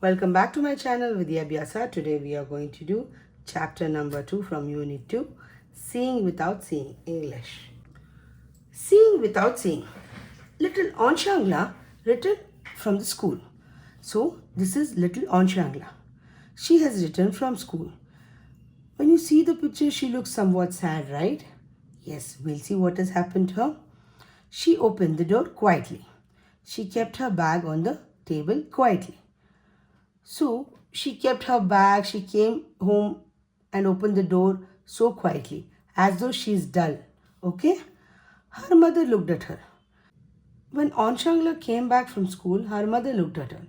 Welcome back to my channel Vidyabyasa. Today we are going to do chapter number 2 from Unit 2, Seeing Without Seeing, English. Seeing Without Seeing. Little Anshangla written from the school. So this is little Anshangla. She has written from school. When you see the picture, she looks somewhat sad, right? Yes, we'll see what has happened to her. She opened the door quietly. She kept her bag on the table quietly. So she kept her bag, she came home and opened the door so quietly, as though she's dull. Okay? Her mother looked at her. When Anshangla came back from school, her mother looked at her.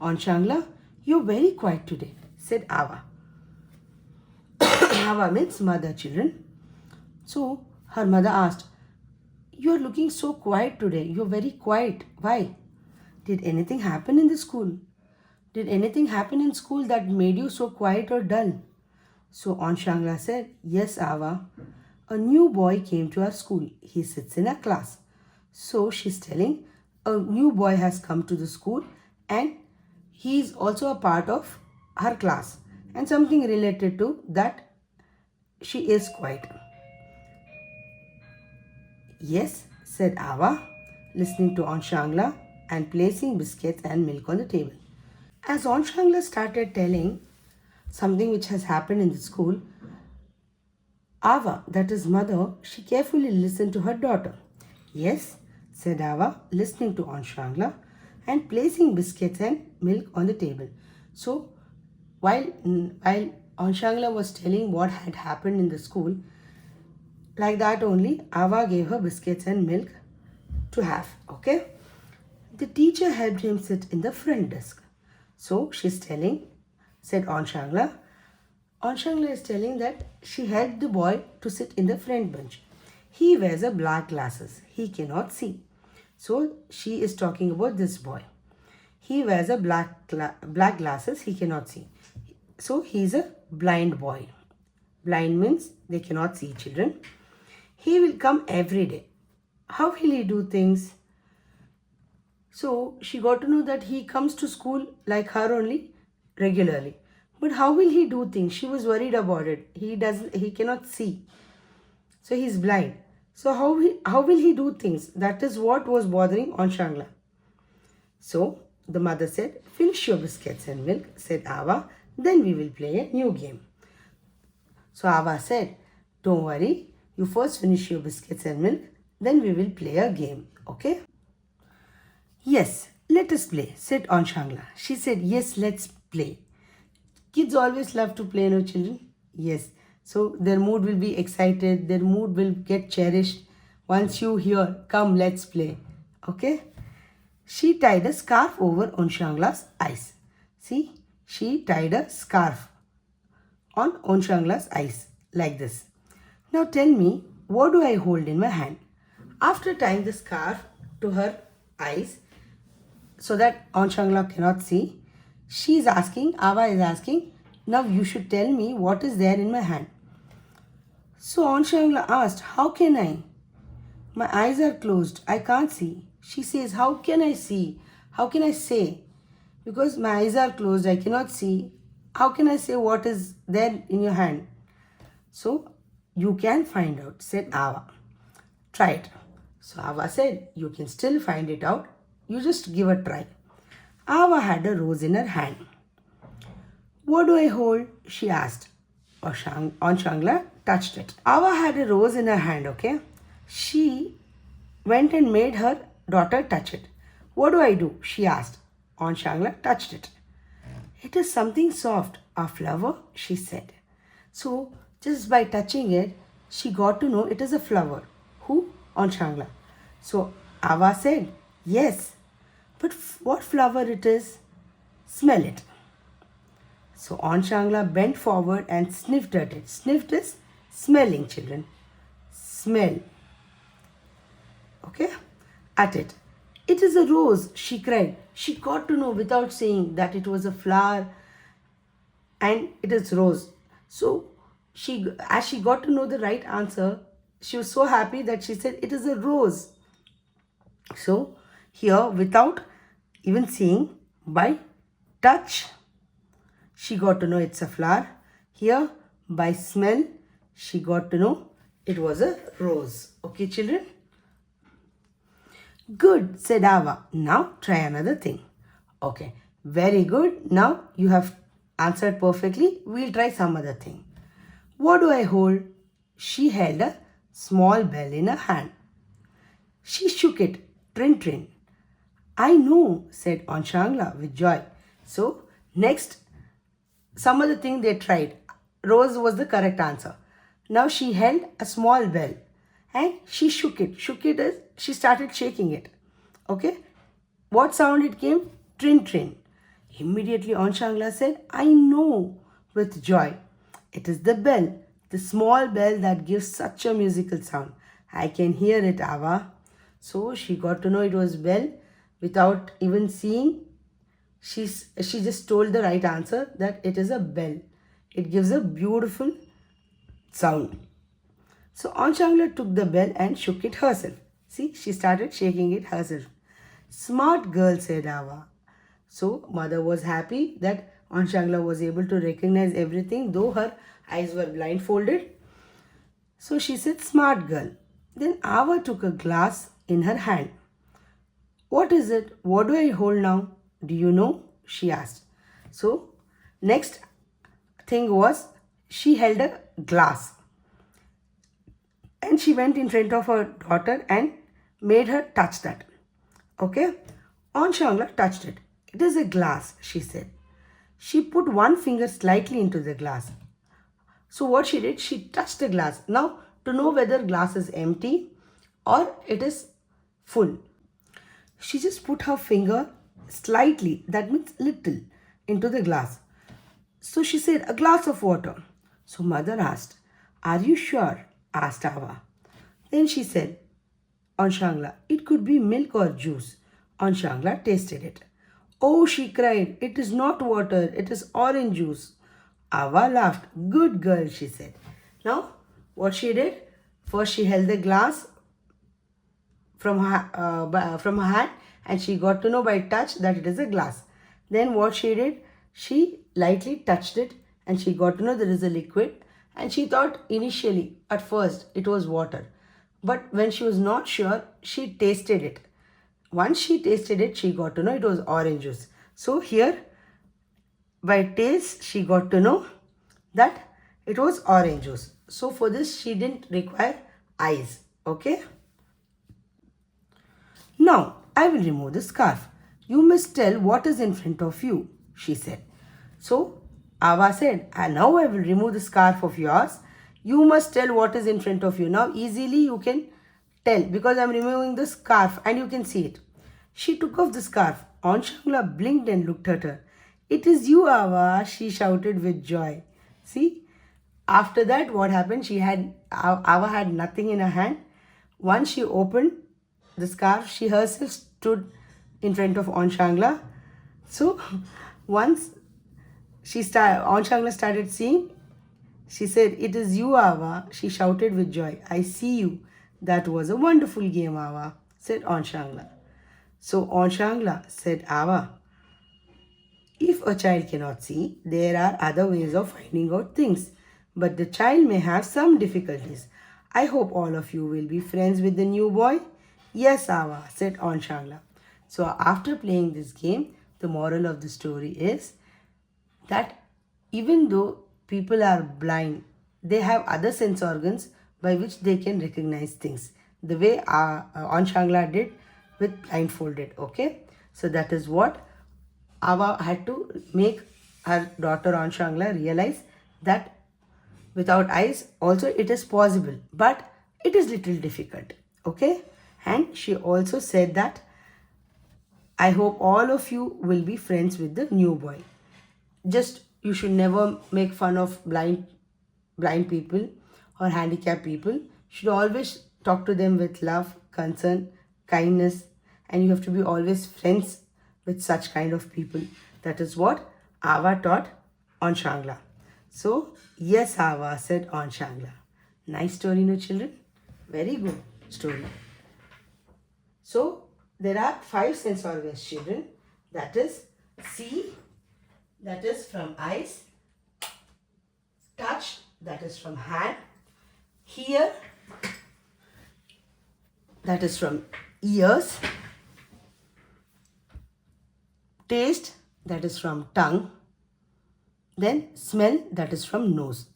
Anshangla, you're very quiet today, said Ava. Ava means mother, children. So her mother asked, you're looking so quiet today. You're very quiet. Why? Did anything happen in the school? Did anything happen in school that made you so quiet or dull? So Anshangla said, yes, Ava. A new boy came to our school. He sits in our class. So she's telling, a new boy has come to the school and he is also a part of her class. And something related to that, she is quiet. Yes, said Ava, listening to Anshangla and placing biscuits and milk on the table. As Anshangla started telling something which has happened in the school, Ava, that is mother, she carefully listened to her daughter. Yes, said Ava, listening to Anshangla and placing biscuits and milk on the table. So, while Anshangla was telling what had happened in the school, like that only, Ava gave her biscuits and milk to have. Okay? The teacher helped him sit in the front desk. So she's telling, said Anshangla. Anshangla is telling that she helped the boy to sit in the front bench. He wears a black glasses. He cannot see. So she is talking about this boy. He wears a black glasses. He cannot see. So he's a blind boy. Blind means they cannot see, children. He will come every day. How will he do things? So she got to know that he comes to school like her only regularly. But how will he do things? She was worried about it. He cannot see. So he's blind. So how will he do things? That is what was bothering Anshangla. So the mother said, finish your biscuits and milk, said Ava, then we will play a new game. So Ava said, don't worry, you first finish your biscuits and milk, then we will play a game. Okay? Yes, let us play, said Anshangla. She said, yes, let's play. Kids always love to play, no children? Yes. So their mood will be excited, their mood will get cherished once you hear, come, let's play. Okay? She tied a scarf over Anshangla's eyes. See, she tied a scarf on Anshangla's eyes like this. Now tell me, what do I hold in my hand? After tying the scarf to her eyes, so that Anshangla cannot see, Ava is asking, now you should tell me what is there in my hand. So Anshangla asked, how can I? My eyes are closed, I can't see. She says, how can I see? How can I say? Because my eyes are closed, I cannot see. How can I say what is there in your hand? So you can find out, said Ava. Try it. So Ava said, you can still find it out. You just give a try. Ava had a rose in her hand. What do I hold? She asked. Anshangla touched it. Ava had a rose in her hand, okay? She went and made her daughter touch it. What do I do? She asked. Anshangla touched it. It is something soft, a flower, she said. So, just by touching it, she got to know it is a flower. Who? Anshangla. So, Ava said, yes. But what flower it is? Smell it. So Anshangla bent forward and sniffed at it. Sniffed is smelling, children. Smell. Okay? At it. It is a rose, she cried. She got to know without saying that it was a flower and it is rose. So as she got to know the right answer, she was so happy that she said, it is a rose. So here, without even seeing, by touch, she got to know it's a flower. Here, by smell, she got to know it was a rose. Okay, children? Good, said Ava. Now try another thing. Okay, very good. Now you have answered perfectly. We'll try some other thing. What do I hold? She held a small bell in her hand. She shook it. Trin trin. I know, said Anshangla with joy. So, next, some other thing they tried. Rose was the correct answer. Now she held a small bell and she shook it. Shook it as she started shaking it. Okay. What sound it came? Trin trin. Immediately Anshangla said, I know, with joy. It is the bell, the small bell that gives such a musical sound. I can hear it, Ava. So she got to know it was bell without even seeing. She just told the right answer, that it is a bell. It gives a beautiful sound. So Anshangla took the bell and shook it herself. See, she started shaking it herself. Smart girl, said Ava. So mother was happy that Anshangla was able to recognize everything, though her eyes were blindfolded. So she said, smart girl. Then Ava took a glass in her hand. What is it? What do I hold now? Do you know? She asked. So next thing was, she held a glass. And she went in front of her daughter and made her touch that. Okay? Anshangla touched it. It is a glass, she said. She put one finger slightly into the glass. So what she did, she touched the glass. Now, to know whether glass is empty or it is full, she just put her finger slightly, that means little, into the glass. So she said, a glass of water. So mother asked, are you sure? Asked Ava. Then she said, Anshangla, it could be milk or juice. Anshangla tasted it. Oh, she cried, it is not water, it is orange juice. Ava laughed. Good girl, she said. Now, what she did? First, she held the glass from her hand and she got to know by touch that it is a glass. Then what she did? She lightly touched it and she got to know there is a liquid, and she thought initially, at first, it was water. But when she was not sure, she tasted it. Once she tasted it, she got to know it was orange juice. So here, by taste, she got to know that it was orange juice. So for this, she didn't require eyes. Okay? Now, I will remove the scarf. You must tell what is in front of you, she said. So, Ava said, and now I will remove the scarf of yours. You must tell what is in front of you. Now, easily you can tell because I am removing the scarf and you can see it. She took off the scarf. Anshangla blinked and looked at her. It is you, Ava, she shouted with joy. See, after that, what happened? Ava had nothing in her hand. Once she opened the scarf, she herself stood in front of Anshangla. So, once Anshangla started seeing, she said, it is you, Ava. She shouted with joy. I see you. That was a wonderful game, Ava, said Anshangla. So Anshangla said, Ava, if a child cannot see, there are other ways of finding out things. But the child may have some difficulties. I hope all of you will be friends with the new boy. Yes, Ava, said Anshangla. So after playing this game, the moral of the story is that even though people are blind, they have other sense organs by which they can recognize things. The way Anshangla did with blindfolded. Okay, so that is what Ava had to make her daughter Anshangla realize, that without eyes also it is possible, but it is little difficult. Okay, and she also said that I hope all of you will be friends with the new boy. Just you should never make fun of blind people or handicapped people. You should always talk to them with love, concern, kindness, and you have to be always friends with such kind of people. That is what Ava taught Anshangla. So, yes, Ava, said Anshangla. Nice story, no children? Very good story. So, there are 5 sense organs, children. That is see, that is from eyes. Touch, that is from hand. Hear, that is from ears. Taste, that is from tongue. Then smell, that is from nose.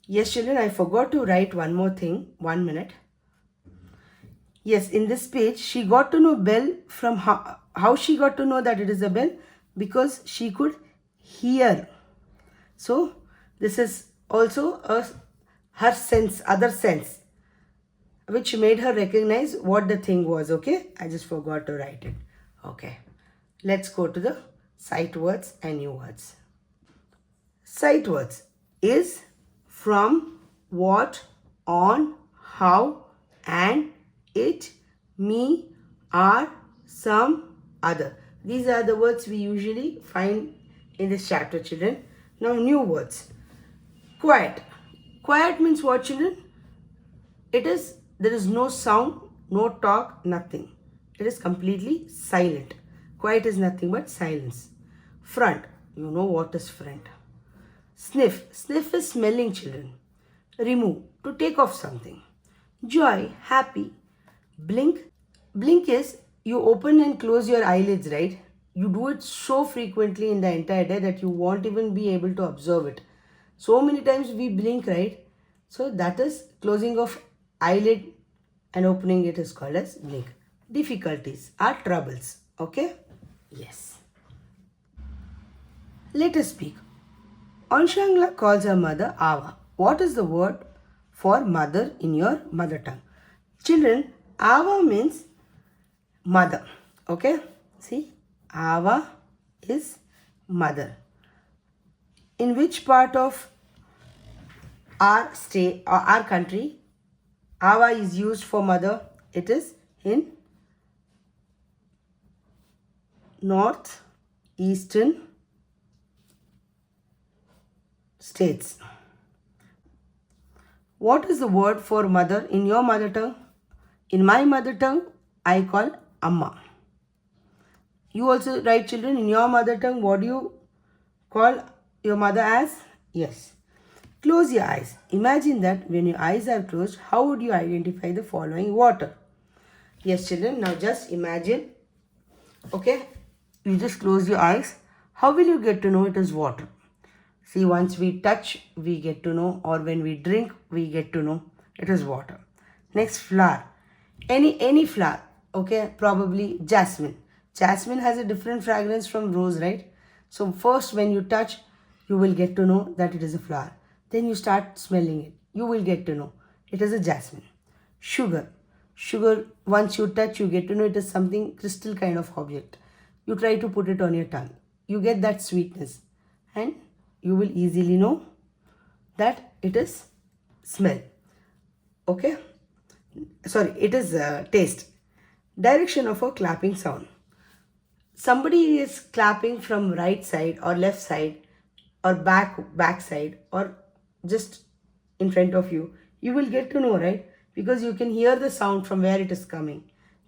Yes, children, I forgot to write one more thing. 1 minute. Yes, in this page, she got to know bell from how she got to know that it is a bell, because she could hear. So this is also her sense, other sense, which made her recognize what the thing was. Okay, I just forgot to write it. Okay, let's go to the sight words and new words. Sight words is from, what, on, how, and, it, me, are, some, other. These are the words we usually find in this chapter, children. Now new words. Quiet. Quiet means what, children? There is no sound, no talk, nothing. It is completely silent. Quiet is nothing but silence. Front. You know what is front. Sniff. Sniff is smelling, children. Remove. To take off something. Joy. Happy. Blink. Blink is you open and close your eyelids, right? You do it so frequently in the entire day that you won't even be able to observe it. So many times we blink, right? So that is closing of eyelid and opening it is called as blink. Difficulties are troubles. Okay? Yes. Let us speak. Anshangla calls her mother Ava. What is the word for mother in your mother tongue? Children, Ava means mother. Okay? See? Ava is mother. In which part of our state or our country Ava is used for mother? It is in north eastern states. What is the word for mother in your mother tongue? In my mother tongue, I call Amma. You also write, children, in your mother tongue, what do you call your mother as? Yes. Close your eyes. Imagine that when your eyes are closed, how would you identify the following water? Yes, children, now just imagine. Okay, you just close your eyes. How will you get to know it is water? See, once we touch, we get to know, or when we drink, we get to know it is water. Next, flower. Any flower. Okay, probably jasmine. Jasmine has a different fragrance from rose, right? So first when you touch, you will get to know that it is a flower. Then you start smelling it. You will get to know it is a jasmine. Sugar. Sugar, once you touch, you get to know it is something crystal kind of object. You try to put it on your tongue. You get that sweetness. And you will easily know that it is smell. Okay? Sorry, it is taste. Direction of a clapping sound. Somebody is clapping from right side or left side or back side or just in front of you. You will get to know, right? Because you can hear the sound from where it is coming.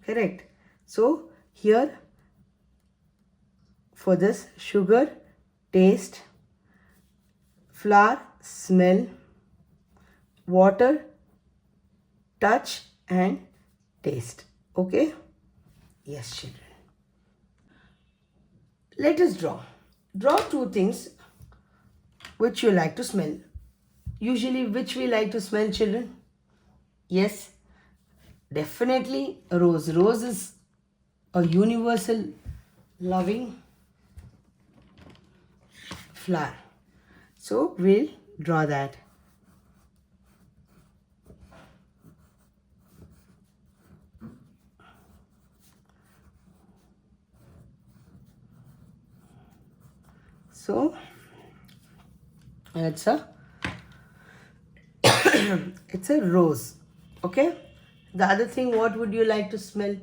Correct? So here for this, sugar, taste, flour, smell, water, touch and taste. Okay? Yes, children. Let us draw. Draw two things which you like to smell. Usually which we like to smell, children? Yes, definitely rose. Rose is a universal loving flower. So we'll draw that. So it's a it's a rose. Okay. The other thing, what would you like to smell?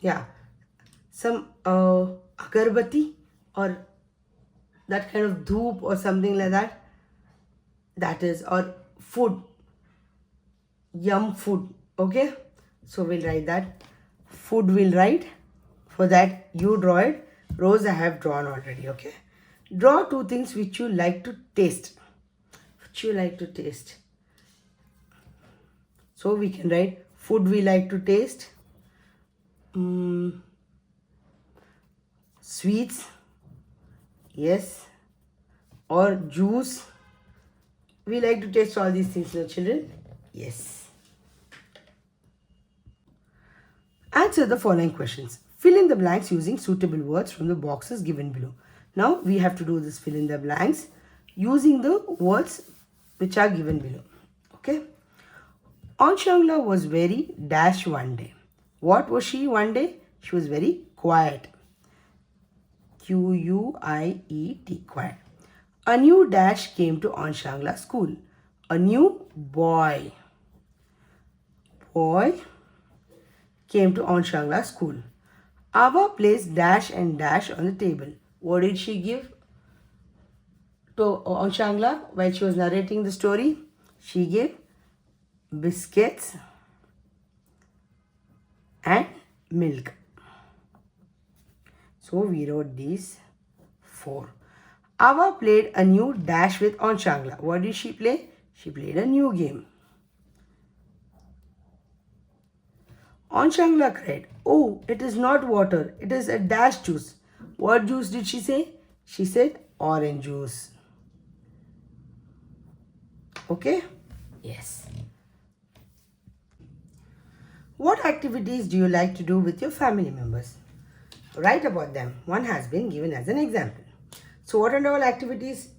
Yeah, some agarbatti or that kind of dhoop or something like that. That is, or food, yum food. Okay, so we'll write that. Food we'll write. For that you draw it. rows I have drawn already, okay? Draw two things which you like to taste. Which you like to taste. So we can write food we like to taste. Sweets. Yes. Or juice. We like to taste all these things, no children? Yes. Answer the following questions. Fill in the blanks using suitable words from the boxes given below. Now we have to do this fill in the blanks using the words which are given below. Okay. Anshangla was very dash one day. What was she one day? She was very quiet. Q-U-I-E-T, quiet. A new dash came to Anshangla school. A new boy. Boy came to Anshangla school. Ava placed dash and dash on the table. What did she give to Anshangla while she was narrating the story? She gave biscuits and milk. So we wrote these 4. Ava played a new dash with Anshangla. What did she play? She played a new game. Anshangla cried, "Oh, it is not water, it is a dash juice." What juice did she say? She said orange juice. Okay? Yes. What activities do you like to do with your family members? Write about them. One has been given as an example. So what are all activities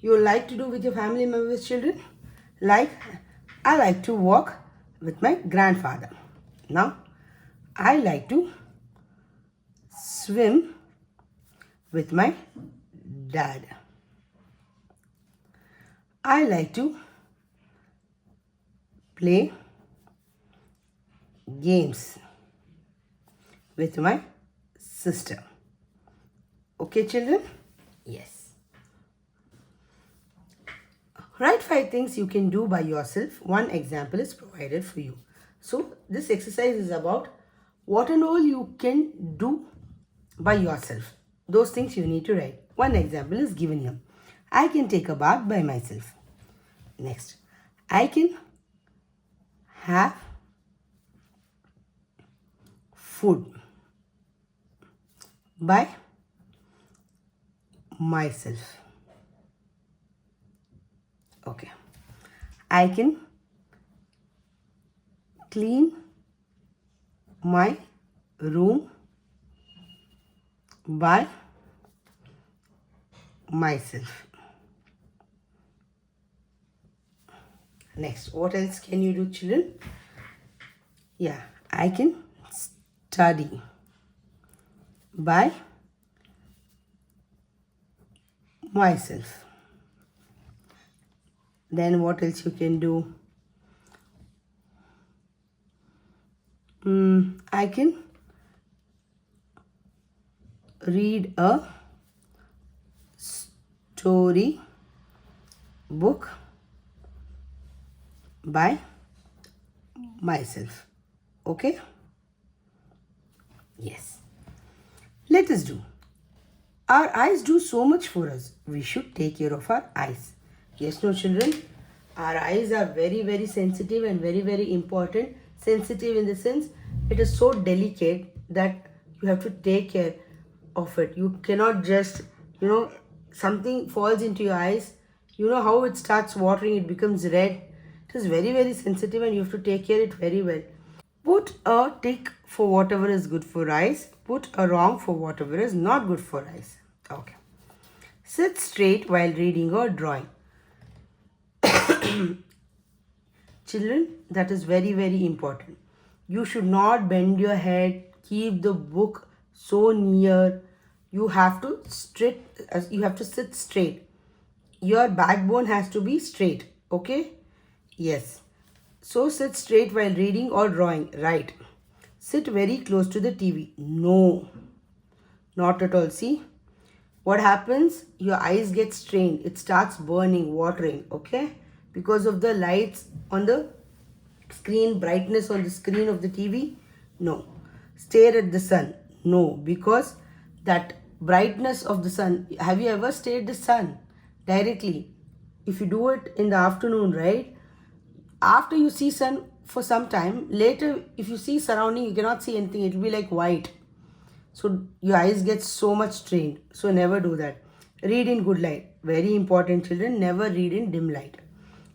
you like to do with your family members, children? Like, I like to walk with my grandfather. Now, I like to swim with my dad. I like to play games with my sister. Okay, children? Yes. Write 5 things you can do by yourself. One example is provided for you. So, this exercise is about what and all you can do by yourself. Those things you need to write. One example is given here. I can take a bath by myself. Next, I can have food by myself. Okay. I can clean my room by myself. Next, what else can you do, children? Yeah, I can study by myself. Then what else you can do? I can read a story book by myself. Okay? Yes. Let us do. Our eyes do so much for us. We should take care of our eyes. Yes, no, children? Our eyes are very, very sensitive and very, very important. Sensitive in the sense it is so delicate that you have to take care of it. You cannot just, something falls into your eyes. You know how it starts watering, it becomes red. It is very, very sensitive and you have to take care of it very well. Put a tick for whatever is good for eyes. Put a wrong for whatever is not good for eyes. Okay. Sit straight while reading or drawing. Children, that is very, very important. You should not bend your head. Keep the book so near. You have to sit straight. Your backbone has to be straight. Okay? Yes. So sit straight while reading or drawing. Right. Sit very close to the TV. No. Not at all. See? What happens? Your eyes get strained. It starts burning, watering. Okay? Because of the lights on the screen, brightness on the screen of the TV. No. Stare at the sun. No. Because that brightness of the sun. Have you ever stared the sun directly? If you do it in the afternoon, right? After you see sun for some time, later if you see surrounding, you cannot see anything. It will be like white. So your eyes get so much strained. So never do that. Read in good light. Very important, children. Never read in dim light.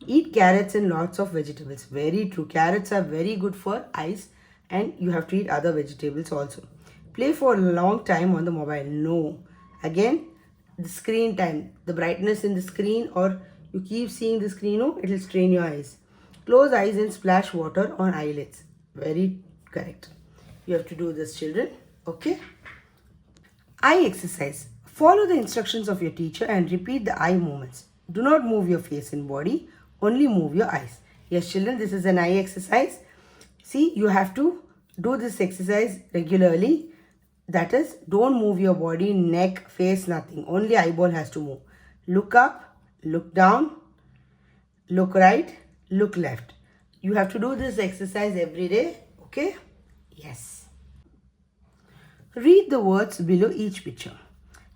Eat carrots and lots of vegetables. Very true. Carrots are very good for eyes, and you have to eat other vegetables also. Play for a long time on the mobile. No. Again, the screen time. The brightness in the screen, or you keep seeing the screen, no, it will strain your eyes. Close eyes and splash water on eyelids. Very correct. You have to do this, children. Okay. Eye exercise. Follow the instructions of your teacher and repeat the eye movements. Do not move your face and body. Only move your eyes. Yes, children, this is an eye exercise. See, you have to do this exercise regularly. That is, don't move your body, neck, face, nothing. Only eyeball has to move. Look up, look down, look right, look left. You have to do this exercise every day. Okay? Yes. Read the words below each picture.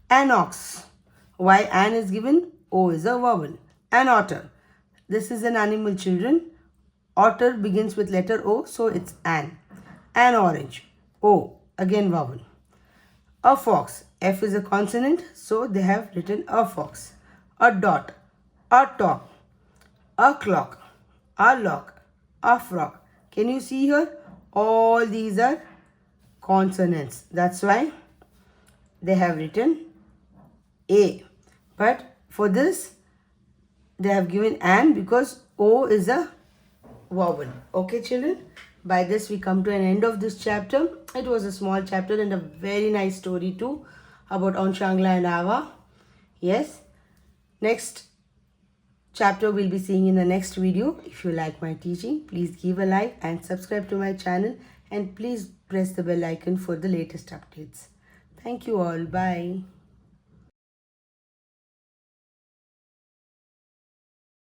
An ox. Why an is given? O is a vowel. An otter. This is an animal, children. Otter begins with letter O, so it's an. An orange. O, again vowel. A fox. F is a consonant, so they have written a fox. A dot. A top. A clock. A lock. A frog. Can you see here? All these are consonants. That's why they have written A. But for this, they have given an because O is a vowel. Okay, children? By this, we come to an end of this chapter. It was a small chapter and a very nice story too about Onshangla and Ava. Yes. Next chapter we'll be seeing in the next video. If you like my teaching, please give a like and subscribe to my channel, and please press the bell icon for the latest updates. Thank you all. Bye.